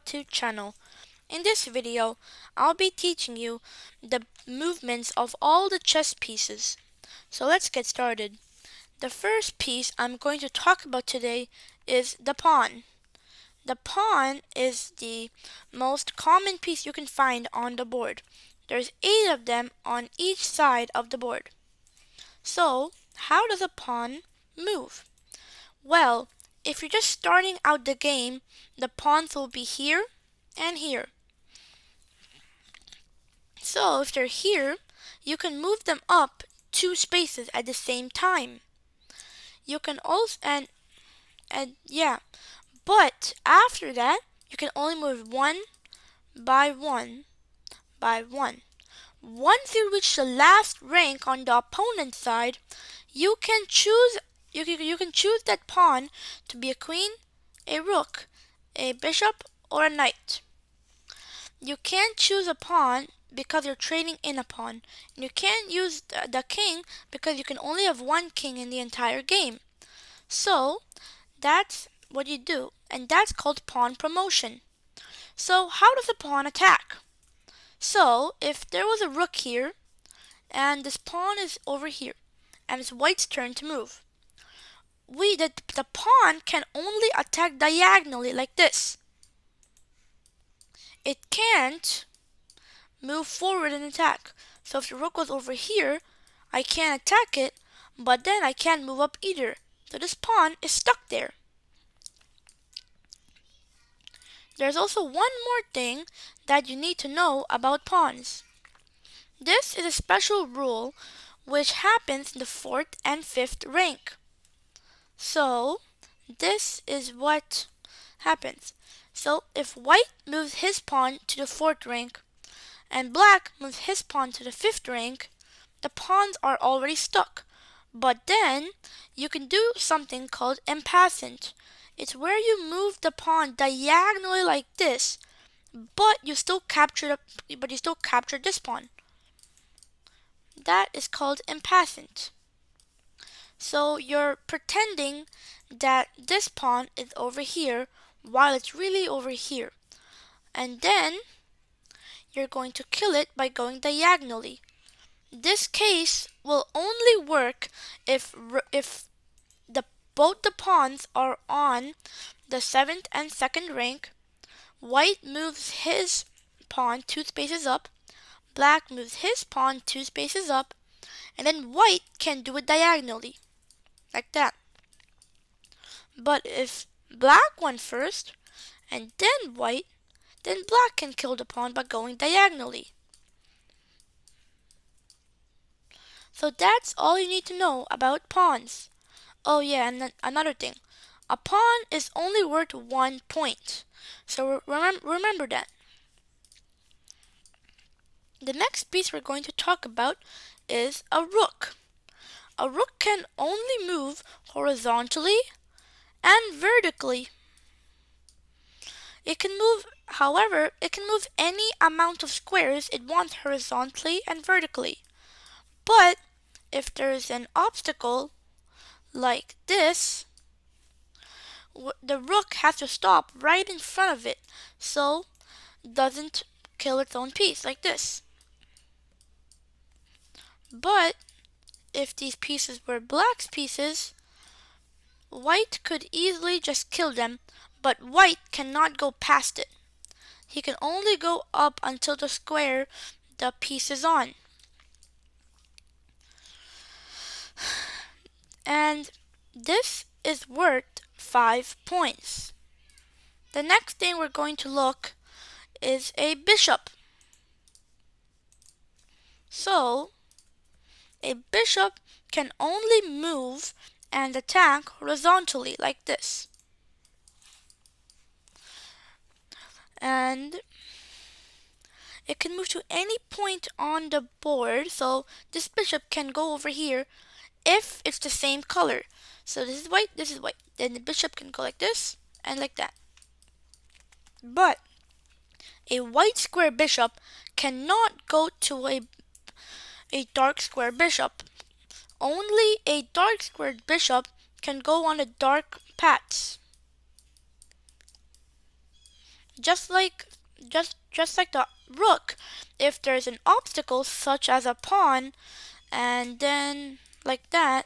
YouTube channel. In this video, I'll be teaching you the movements of all the chess pieces. So let's get started. The first piece I'm going to talk about today is the pawn. The pawn is the most common piece you can find on the board. There's 8 of them on each side of the board. So, how does a pawn move? Well, if you're just starting out the game, the pawns will be here and here. So if they're here, you can move them up 2 spaces at the same time. You can also, but after that, you can only move one by one by one. Once you reach the last rank on the opponent's side, you can choose that pawn to be a queen, a rook, a bishop, or a knight. You can't choose a pawn because you're trading in a pawn. And you can't use the king because you can only have one king in the entire game. So that's what you do, and that's called pawn promotion. So how does a pawn attack? So if there was a rook here, and this pawn is over here, and it's white's turn to move, the pawn can only attack diagonally like this. It can't move forward and attack. So if the rook goes over here, I can't attack it, but then I can't move up either. So this pawn is stuck there. There's also one more thing that you need to know about pawns. This is a special rule which happens in the 4th and 5th rank. So this is what happens. So if white moves his pawn to the 4th rank and black moves his pawn to the 5th rank, the pawns are already stuck. But then you can do something called impassant. It's where you move the pawn diagonally like this, but you still capture this pawn. That is called impassant. So you're pretending that this pawn is over here while it's really over here. And then you're going to kill it by going diagonally. This case will only work if both the pawns are on the 7th and 2nd rank. White moves his pawn 2 spaces up, black moves his pawn 2 spaces up, and then white can do it diagonally, like that. But if black went first, and then white, then black can kill the pawn by going diagonally. So that's all you need to know about pawns. Oh yeah, and another thing. A pawn is only worth 1 point. So remember that. The next piece we're going to talk about is a rook. A rook can only move horizontally and vertically. It can move any amount of squares it wants horizontally and vertically. But if there's an obstacle like this, the rook has to stop right in front of it so it doesn't kill its own piece like this. But if these pieces were black's pieces, white could easily just kill them, but white cannot go past it. He can only go up until the square the piece is on. And this is worth 5 points. The next thing we're going to look is a bishop. So, a bishop can only move and attack horizontally like this. And it can move to any point on the board, so this bishop can go over here if it's the same color. So this is white, this is white. Then the bishop can go like this and like that. But a white square bishop cannot go to a dark square bishop. Only a dark squared bishop can go on the dark paths. Just like just like the rook, if there's an obstacle such as a pawn, and then like that,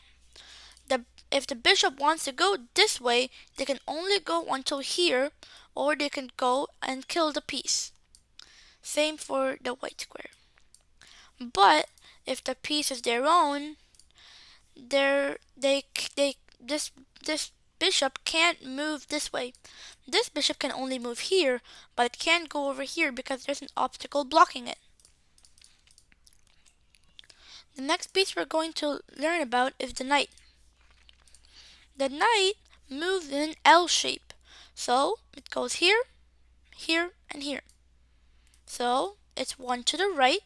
the if the bishop wants to go this way, they can only go until here, or they can go and kill the piece. Same for the white square. But if the piece is their own, they this bishop can't move this way. This bishop can only move here, but it can't go over here because there's an obstacle blocking it. The next piece we're going to learn about is the knight. The knight moves in an L shape. So it goes here, here, and here. So it's one to the right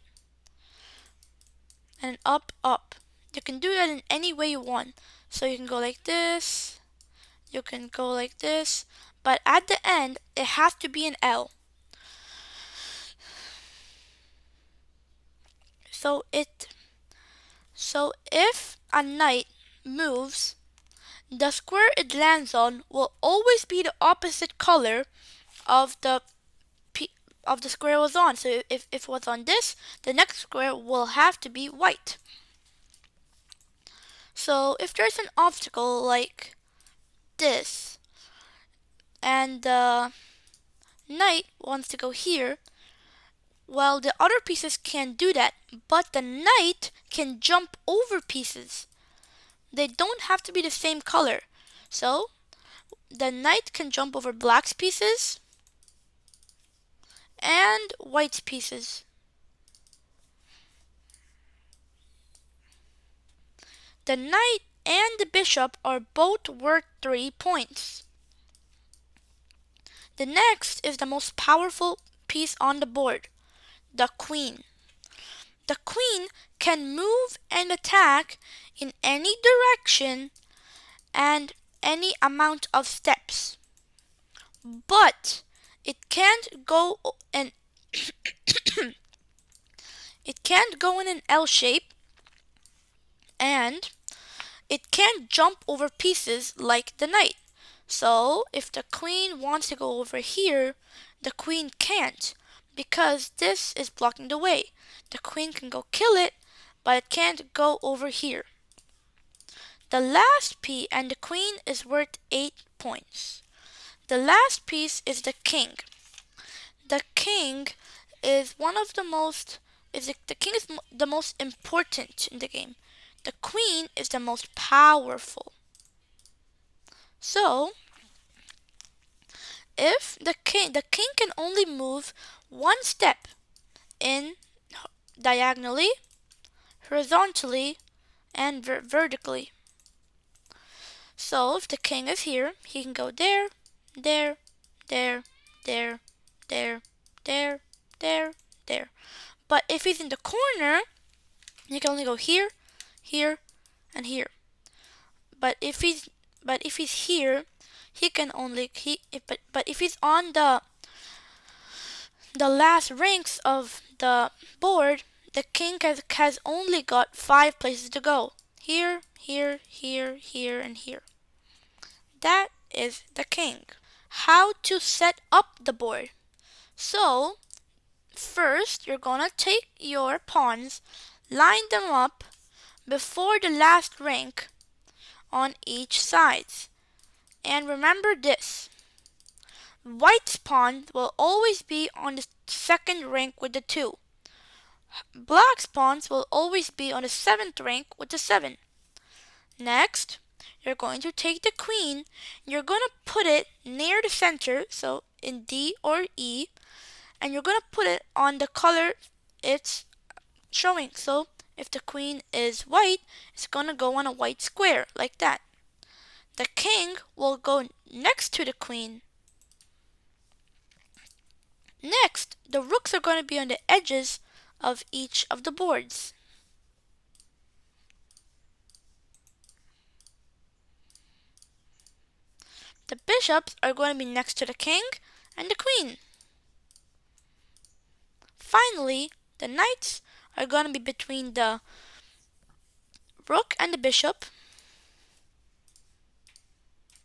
and up, up. You can do that in any way you want. So you can go like this, you can go like this, but at the end it has to be an L. So if a knight moves, the square it lands on will always be the opposite color of the square it was on. So if it was on this, the next square will have to be white. So if there's an obstacle like this, and the knight wants to go here, well, the other pieces can't do that, but the knight can jump over pieces. They don't have to be the same color. So the knight can jump over black pieces and white pieces. The knight and the bishop are both worth 3 points. The next is the most powerful piece on the board, the queen. The queen can move and attack in any direction and any amount of steps. But it can't go in it can't go in an L shape, and it can't jump over pieces like the knight. So if the queen wants to go over here, the queen can't, because this is blocking the way. The queen can go kill it, but it can't go over here. The last piece and the queen is worth 8 points. The last piece is the king. The king is the king is the most important in the game. The queen is the most powerful. So if the king can only move one step in diagonally, horizontally, and vertically. So if the king is here, he can go there, there, there, there, there, there, there, there. But if he's in the corner, he can only go here, here, and here. But if he's here, he can only but if he's on the last ranks of the board, the king has only got 5 places to go. Here, here, here, here, and here. That is the king. How to set up the board. So first you're gonna take your pawns, line them up before the last rank on each side. And remember this: white's pawn will always be on the second rank with the 2. Black's pawns will always be on the 7th rank with the 7. Next, you're going to take the queen, you're going to put it near the center, so in D or E, and you're going to put it on the color it's showing. So if the queen is white, it's going to go on a white square like that. The king will go next to the queen. Next, the rooks are going to be on the edges of each of the boards. The bishops are going to be next to the king and the queen. Finally, the knights are going to be between the rook and the bishop.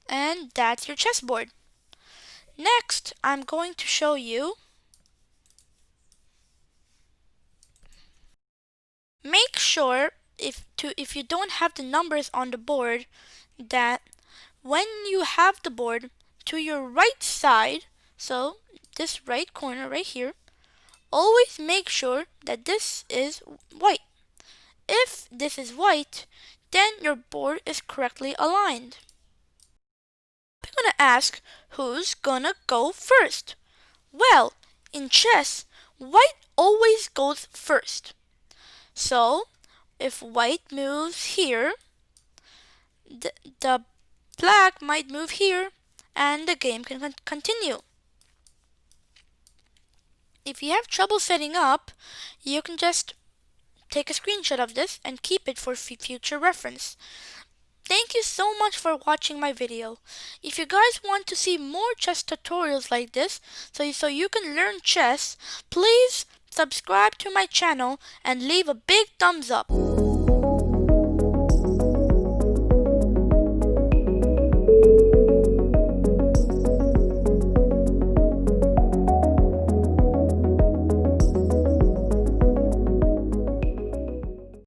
And that's your chessboard. Next, I'm going to show you. Make sure if you don't have the numbers on the board, that when you have the board to your right side, so this right corner right here, always make sure that this is white. If this is white, then your board is correctly aligned. I'm gonna ask, who's gonna go first? Well, in chess, white always goes first. So, if white moves here, the black might move here, and the game can continue. If you have trouble setting up, you can just take a screenshot of this and keep it for future reference. Thank you so much for watching my video. If you guys want to see more chess tutorials like this, so you can learn chess, please subscribe to my channel and leave a big thumbs up.